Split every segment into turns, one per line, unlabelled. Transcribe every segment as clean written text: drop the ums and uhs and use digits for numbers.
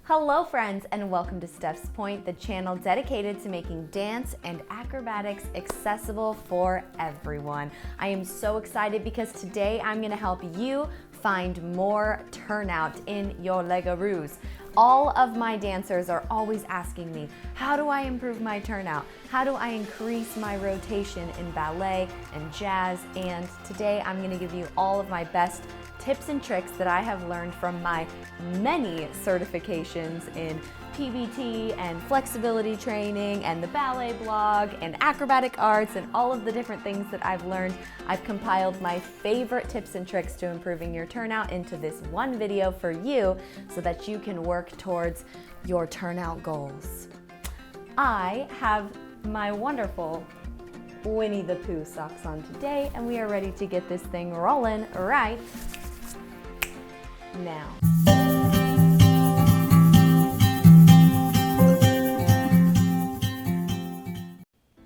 Hello friends, and welcome to Steph's Pointe, the channel dedicated to making dance and acrobatics accessible for everyone. I am so excited because today I'm going to help you find more turnout in your Legaroos. All of my dancers are always asking me, how do I improve my turnout? How do I increase my rotation in ballet and jazz? And today I'm going to give you all of my best tips and tricks that I have learned from my many certifications in PBT and flexibility training and the ballet blog and acrobatic arts and all of the different things that I've learned. I've compiled my favorite tips and tricks to improving your turnout into this one video for you so that you can work towards your turnout goals. I have my wonderful Winnie the Pooh socks on today, and we are ready to get this thing rolling right now.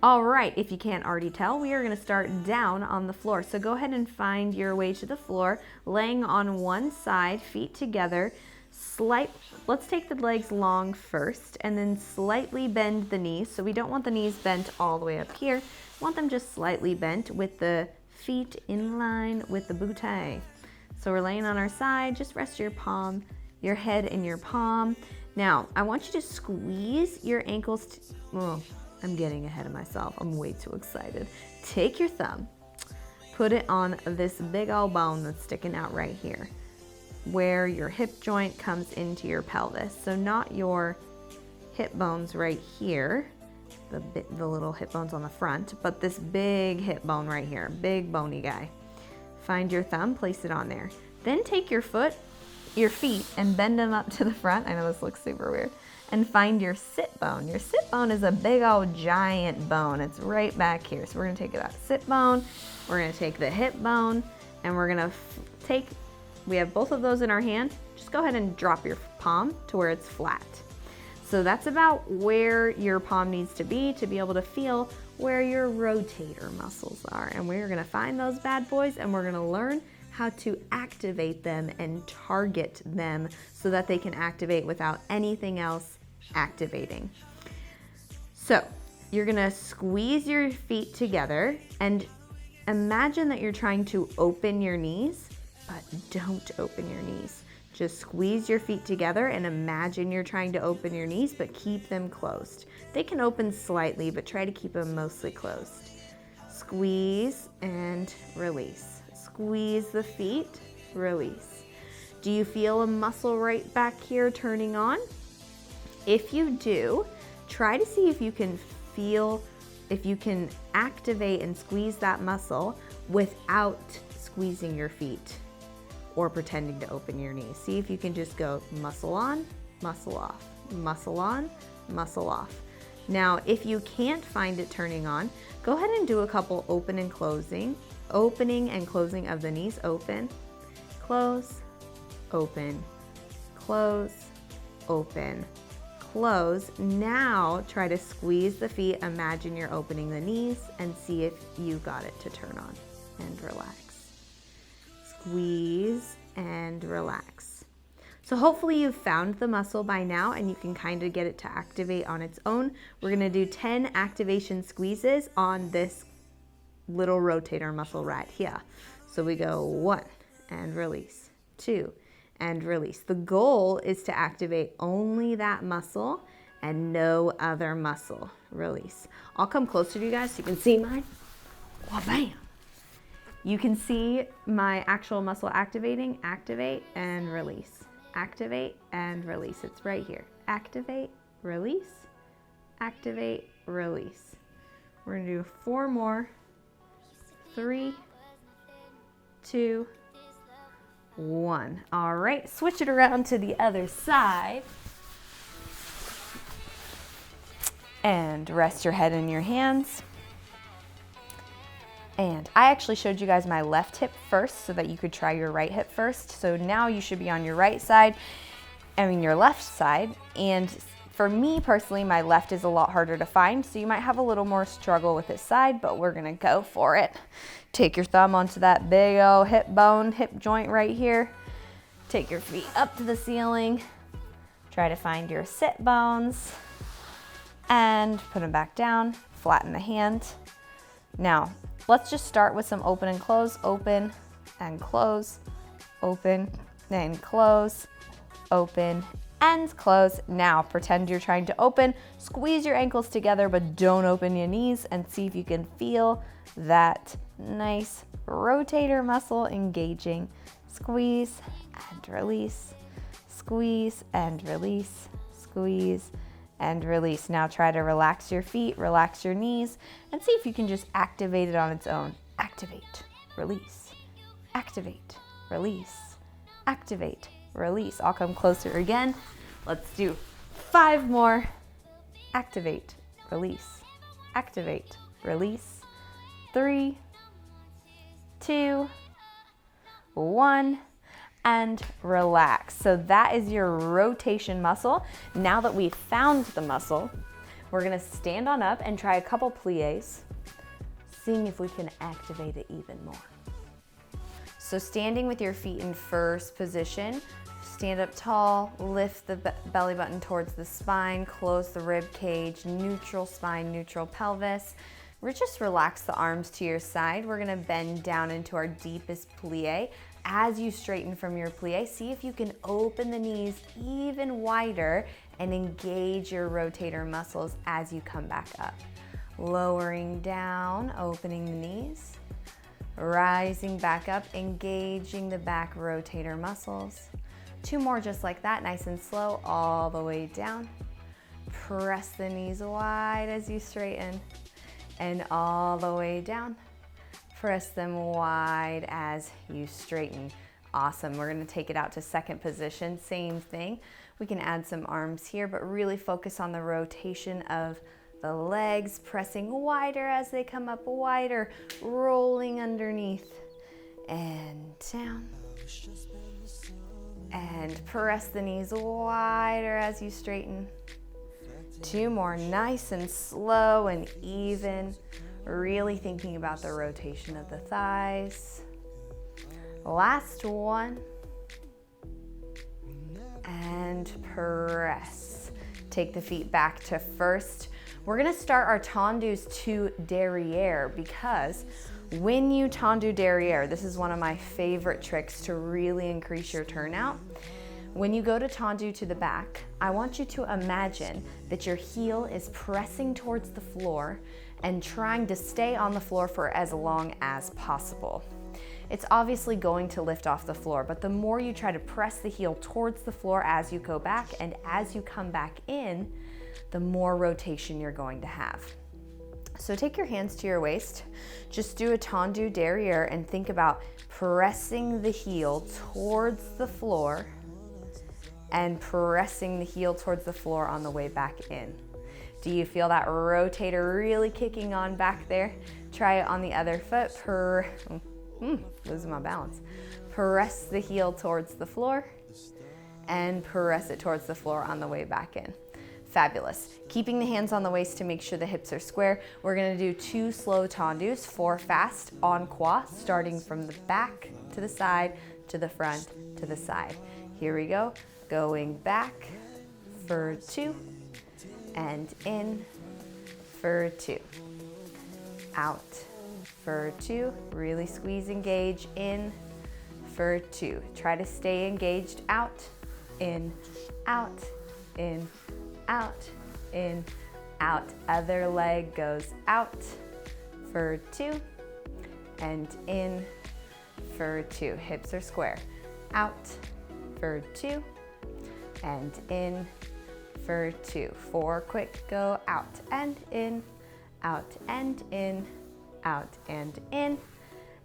All right, if you can't already tell, we are going to start down on the floor. So go ahead and find your way to the floor, laying on one side, feet together. Let's take the legs long first, and then slightly bend the knees. So we don't want the knees bent all the way up here. We want them just slightly bent with the feet in line with the bootay. So we're laying on our side, just rest your head in your palm. Now, I want you to squeeze your ankles. I'm getting ahead of myself. I'm way too excited. Take your thumb, put it on this big old bone that's sticking out right here, where your hip joint comes into your pelvis. So not your hip bones right here, the little hip bones on the front, but this big hip bone right here, big bony guy. Find your thumb, place it on there. Then take your feet, and bend them up to the front. I know this looks super weird. And find your sit bone. Your sit bone is a big old giant bone. It's right back here. So we're gonna take that sit bone, we're gonna take the hip bone, and we're gonna we have both of those in our hand. Just go ahead and drop your palm to where it's flat. So that's about where your palm needs to be able to feel where your rotator muscles are. And we're gonna find those bad boys, and we're gonna learn how to activate them and target them so that they can activate without anything else activating. So you're gonna squeeze your feet together and imagine that you're trying to open your knees, but don't open your knees. Just squeeze your feet together and imagine you're trying to open your knees, but keep them closed. They can open slightly, but try to keep them mostly closed. Squeeze and release. Squeeze the feet, release. Do you feel a muscle right back here turning on? If you do, try to see if you can activate and squeeze that muscle without squeezing your feet or pretending to open your knees. See if you can just go muscle on, muscle off, muscle on, muscle off. Now, if you can't find it turning on, go ahead and do a couple opening and closing of the knees. Open, close, open, close, open, close. Now try to squeeze the feet. Imagine you're opening the knees and see if you got it to turn on, and relax. Squeeze and relax. So hopefully you've found the muscle by now and you can kind of get it to activate on its own. We're gonna do 10 activation squeezes on this little rotator muscle right here. So we go 1 and release, 2 and release. The goal is to activate only that muscle and no other muscle. Release. I'll come closer to you guys so you can see mine. Well, bam. You can see my actual muscle activating. Activate and release. Activate and release. It's right here. Activate, release, activate, release. We're gonna do 4 more. 3, 2, 1. All right, switch it around to the other side. And rest your head in your hands. And I actually showed you guys my left hip first so that you could try your right hip first. So now you should be on your right side, your left side. And for me personally, my left is a lot harder to find, so you might have a little more struggle with this side, but we're gonna go for it. Take your thumb onto that big old hip joint right here. Take your feet up to the ceiling. Try to find your sit bones and put them back down, flatten the hand. Now, let's just start with some open and close, open and close, open and close, open and close. Now, pretend you're trying to open, squeeze your ankles together, but don't open your knees, and see if you can feel that nice rotator muscle engaging. Squeeze and release, squeeze and release, squeeze and release. Now try to relax your feet, relax your knees, and see if you can just activate it on its own. Activate, release, activate, release, activate, release. I'll come closer again. Let's do 5 more. Activate, release, activate, release. 3, 2, 1. And relax. So that is your rotation muscle. Now that we've found the muscle, we're gonna stand on up and try a couple plies, seeing if we can activate it even more. So standing with your feet in first position, stand up tall, lift the belly button towards the spine, close the rib cage, neutral spine, neutral pelvis. Just relax the arms to your side. We're gonna bend down into our deepest plie. As you straighten from your plie, see if you can open the knees even wider and engage your rotator muscles as you come back up. Lowering down, opening the knees, rising back up, engaging the back rotator muscles. 2 more just like that, nice and slow, all the way down. Press the knees wide as you straighten, and all the way down. Press them wide as you straighten. Awesome. We're going to take it out to second position. Same thing. We can add some arms here, but really focus on the rotation of the legs, pressing wider as they come up, wider, rolling underneath and down. And press the knees wider as you straighten. 2 more, nice and slow and even. Really thinking about the rotation of the thighs. Last one. And press. Take the feet back to first. We're gonna start our tendus to derriere, because when you tendu derriere, this is one of my favorite tricks to really increase your turnout. When you go to tendu to the back, I want you to imagine that your heel is pressing towards the floor and trying to stay on the floor for as long as possible. It's obviously going to lift off the floor, but the more you try to press the heel towards the floor as you go back and as you come back in, the more rotation you're going to have. So take your hands to your waist, just do a tendu derriere and think about pressing the heel towards the floor and pressing the heel towards the floor on the way back in. Do you feel that rotator really kicking on back there? Try it on the other foot. Losing my balance. Press the heel towards the floor and press it towards the floor on the way back in. Fabulous. Keeping the hands on the waist to make sure the hips are square. We're gonna do 2 slow tendus, 4 fast en croix, starting from the back to the side, to the front, to the side. Here we go. Going back for 2. And in for 2, out for 2, really squeeze, engage, in for 2. Try to stay engaged, out, in, out, in, out, in, out. Other leg goes out for 2 and in for 2. Hips are square, out for 2 and in for 2. 4 quick, go out and in, out and in, out and in,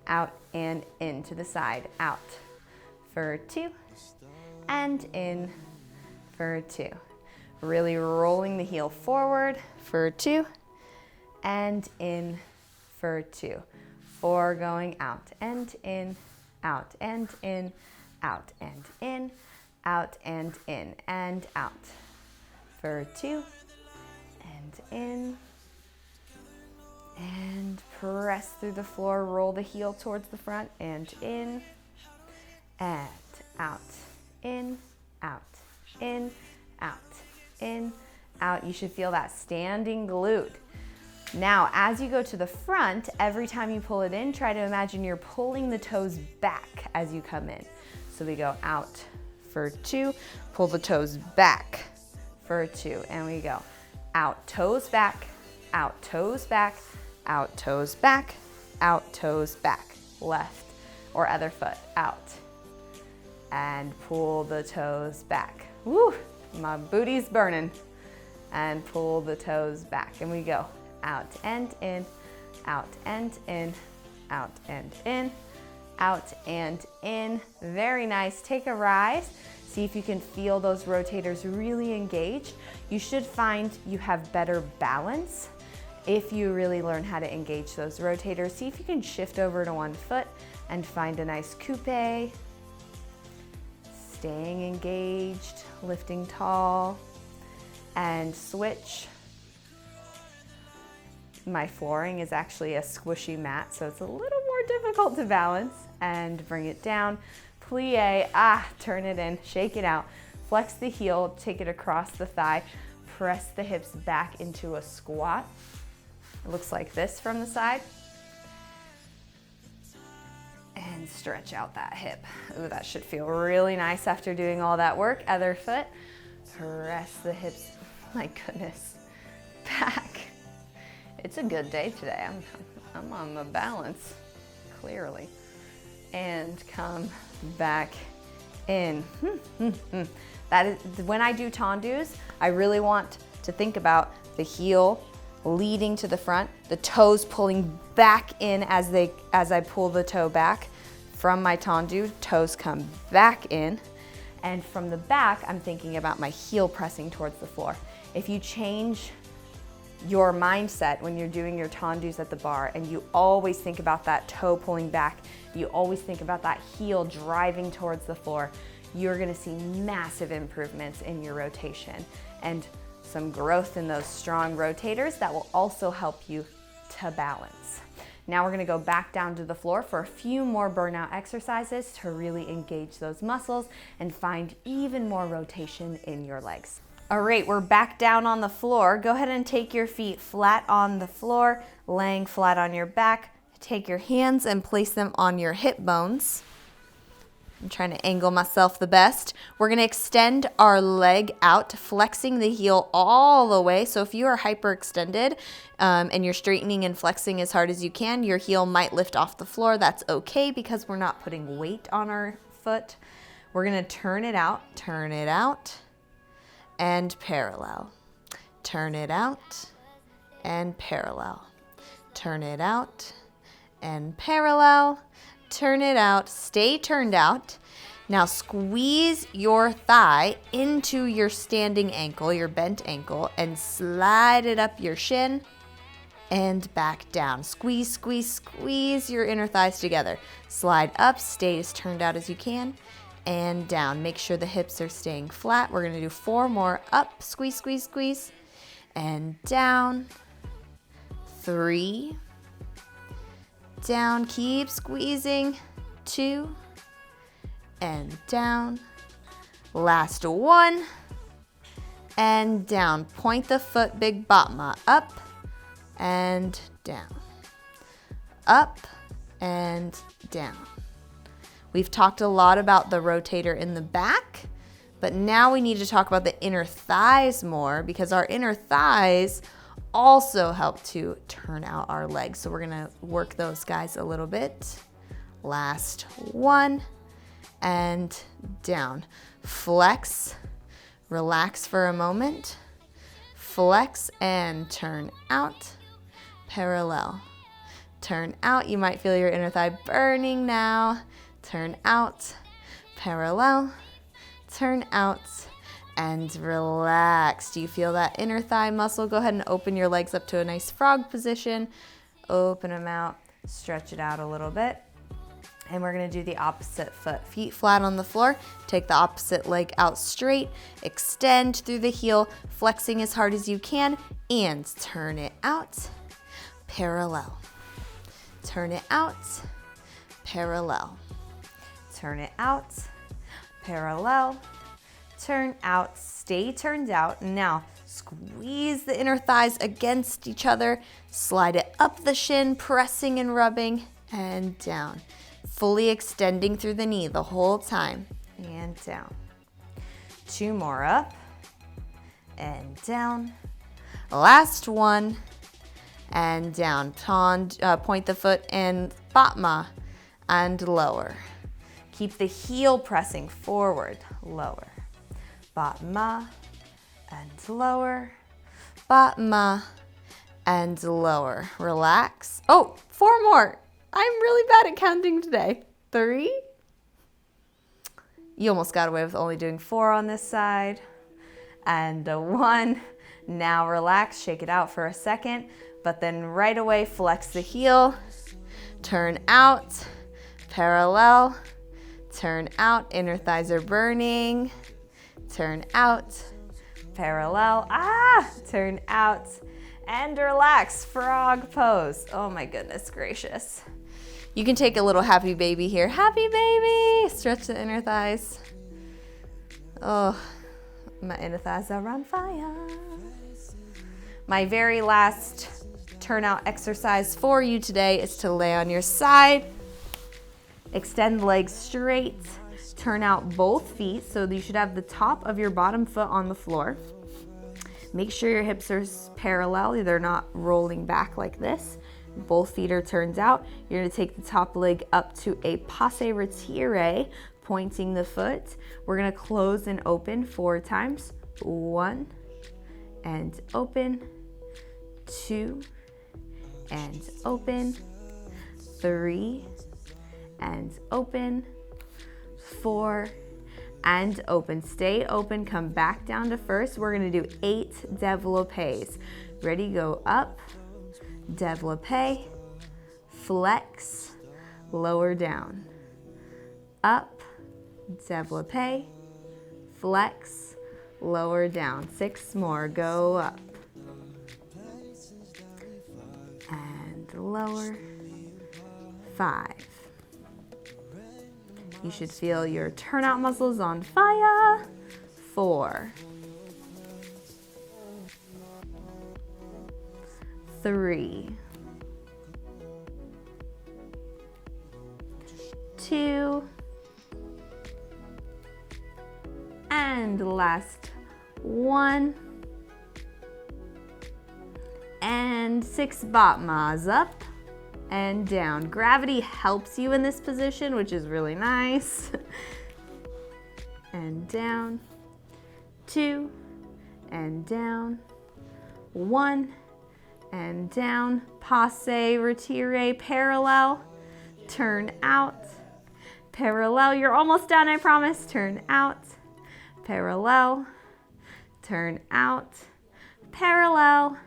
out and in to the side, out for 2 and in for 2. Really rolling the heel forward for 2 and in for 2. 4 going out and in, out and in, out and in, out and in, and out for 2 and in, and press through the floor, roll the heel towards the front and in, and out, in, out, in, out, in, out. You should feel that standing glute. Now, as you go to the front, every time you pull it in, try to imagine you're pulling the toes back as you come in. So we go out for 2, pull the toes back for 2, and we go out, toes back, out, toes back, out, toes back, out, toes back, left or other foot, out, and pull the toes back. Woo, my booty's burning. And pull the toes back, and we go out and in, out and in, out and in, out and in. Very nice. Take a rise. See if you can feel those rotators really engaged. You should find you have better balance if you really learn how to engage those rotators. See if you can shift over to one foot and find a nice coupe. Staying engaged, lifting tall, and switch. My flooring is actually a squishy mat, so it's a little more difficult to balance. And bring it down, plie, turn it in, shake it out, flex the heel, take it across the thigh, press the hips back into a squat. It looks like this from the side. And stretch out that hip. Ooh, that should feel really nice after doing all that work. Other foot, press the hips, my goodness, back. It's a good day today. I'm on the balance, clearly. And come back in. That is, when I do tendus, I really want to think about the heel leading to the front, the toes pulling back in as I pull the toe back. From my tendu, toes come back in. And from the back, I'm thinking about my heel pressing towards the floor. If you change your mindset when you're doing your tendus at the bar and you always think about that toe pulling back, you always think about that heel driving towards the floor, you're gonna see massive improvements in your rotation and some growth in those strong rotators that will also help you to balance. Now we're gonna go back down to the floor for a few more burnout exercises to really engage those muscles and find even more rotation in your legs. All right, we're back down on the floor. Go ahead and take your feet flat on the floor, laying flat on your back. Take your hands and place them on your hip bones. I'm trying to angle myself the best. We're gonna extend our leg out, flexing the heel all the way. So if you are hyperextended and you're straightening and flexing as hard as you can, your heel might lift off the floor. That's okay because we're not putting weight on our foot. We're gonna turn it out, and parallel. Turn it out and parallel. Turn it out and parallel. Turn it out, stay turned out. Now squeeze your thigh into your standing ankle, your bent ankle, and slide it up your shin and back down. Squeeze, squeeze, squeeze your inner thighs together. Slide up, stay as turned out as you can, and down. Make sure the hips are staying flat. We're gonna do 4 more. Up, squeeze, squeeze, squeeze, and down. 3, down, keep squeezing. 2, and down. Last 1, and down. Point the foot, big batma. Up and down. Up and down. We've talked a lot about the rotator in the back, but now we need to talk about the inner thighs more because our inner thighs also help to turn out our legs. So we're gonna work those guys a little bit. Last 1 and down. Flex, relax for a moment. Flex and turn out, parallel. Turn out, you might feel your inner thigh burning now. Turn out, parallel, turn out, and relax. Do you feel that inner thigh muscle? Go ahead and open your legs up to a nice frog position. Open them out, stretch it out a little bit. And we're gonna do the opposite foot. Feet flat on the floor, take the opposite leg out straight, extend through the heel, flexing as hard as you can, and turn it out, parallel. Turn it out, parallel. Turn it out, parallel, turn out, stay turned out. Now, squeeze the inner thighs against each other, slide it up the shin, pressing and rubbing, and down. Fully extending through the knee the whole time, and down. 2 more, up, and down. Last one, and down. Point the foot and batma, and lower. Keep the heel pressing forward, lower. Batma, and lower. Batma, and lower. Relax. Oh, 4 more. I'm really bad at counting today. 3. You almost got away with only doing 4 on this side. And 1. Now relax, shake it out for a second, but then right away flex the heel, turn out, parallel, turn out, inner thighs are burning, turn out, parallel, turn out, and relax, frog pose. Oh my goodness gracious. You can take a little happy baby here. Happy baby! Stretch the inner thighs. Oh, my inner thighs are on fire. My very last turnout exercise for you today is to lay on your side, extend legs straight, turn out both feet, so you should have the top of your bottom foot on the floor. Make sure your hips are parallel, they're not rolling back like this. Both feet are turned out. You're gonna take the top leg up to a passe retire, pointing the foot. We're gonna close and open 4 times. 1, and open. 2, and open. 3, and open. 4, and open. Stay open, come back down to first. We're gonna do 8 développés. Ready, go up, développé, flex, lower down. Up, développé, flex, lower down. 6 more, go up. And lower. 5. You should feel your turnout muscles on fire. 4. 3. 2. And last 1. And 6 batmas, up and down. Gravity helps you in this position, which is really nice. And down. 2, and down. 1, and down. Passe, retire, parallel. Turn out. Parallel, you're almost done, I promise. Turn out. Parallel. Turn out. Parallel.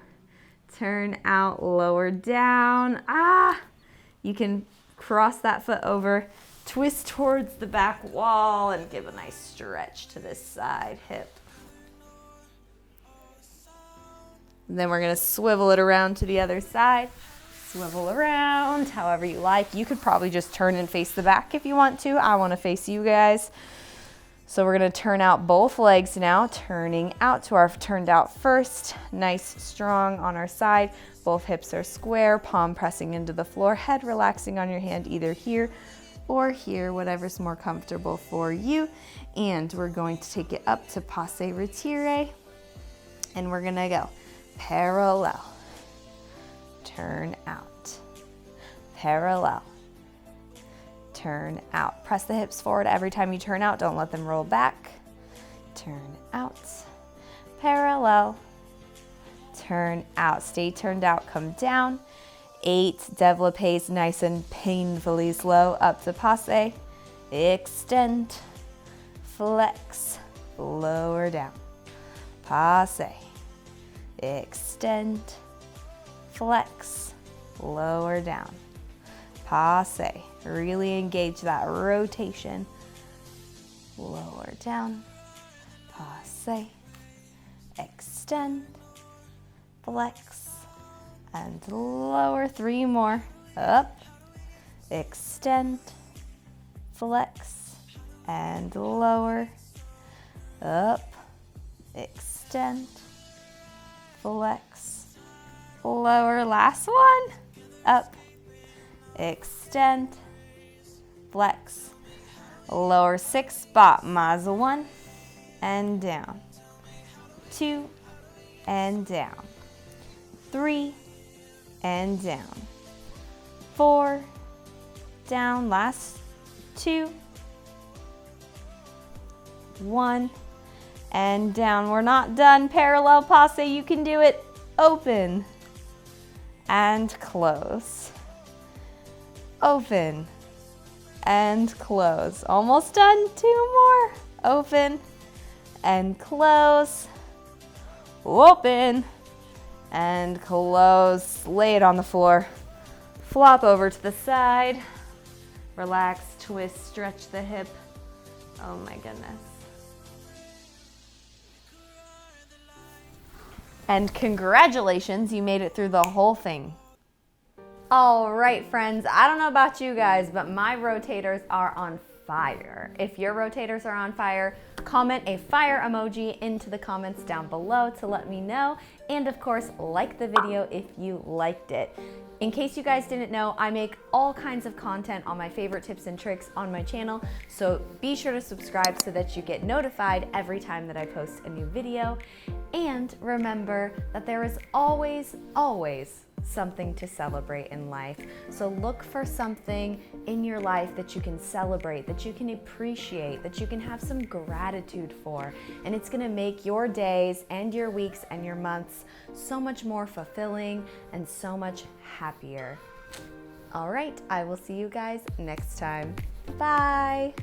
Turn out, lower down. You can cross that foot over, twist towards the back wall, and give a nice stretch to this side hip. And then we're gonna swivel it around to the other side. Swivel around, however you like. You could probably just turn and face the back if you want to. I wanna face you guys. So we're gonna turn out both legs now, turning out to our turned out first. Nice, strong on our side. Both hips are square, palm pressing into the floor, head relaxing on your hand either here or here, whatever's more comfortable for you. And we're going to take it up to passe retire. And we're gonna go parallel, turn out, parallel, turn out. Press the hips forward every time you turn out. Don't let them roll back. Turn out, parallel, turn out. Stay turned out, come down. 8 développés, nice and painfully slow. Up to passe, extend, flex, lower down. Passe, extend, flex, lower down. Passe. Really engage that rotation. Lower down. Passe. Extend. Flex. And lower. 3 more. Up. Extend. Flex. And lower. Up. extend, flex, lower, last one, up, extend, flex, lower, 6 spot, mazel 1, and down, 2, and down, 3, and down, 4, down, last 2, 1, and down. We're not done. Parallel passe, you can do it. Open and close. Open and close. Almost done. 2 more. Open and close. Open and close. Lay it on the floor. Flop over to the side. Relax, twist, stretch the hip. Oh my goodness. And congratulations, you made it through the whole thing. All right, friends, I don't know about you guys, but my rotators are on fire. If your rotators are on fire, comment a fire emoji into the comments down below to let me know. And of course, like the video if you liked it. In case you guys didn't know, I make all kinds of content on my favorite tips and tricks on my channel, so be sure to subscribe so that you get notified every time that I post a new video. And remember that there is always, always something to celebrate in life. So look for something in your life that you can celebrate, that you can appreciate, that you can have some gratitude for. And it's gonna make your days and your weeks and your months so much more fulfilling and so much happier. All right, I will see you guys next time. Bye.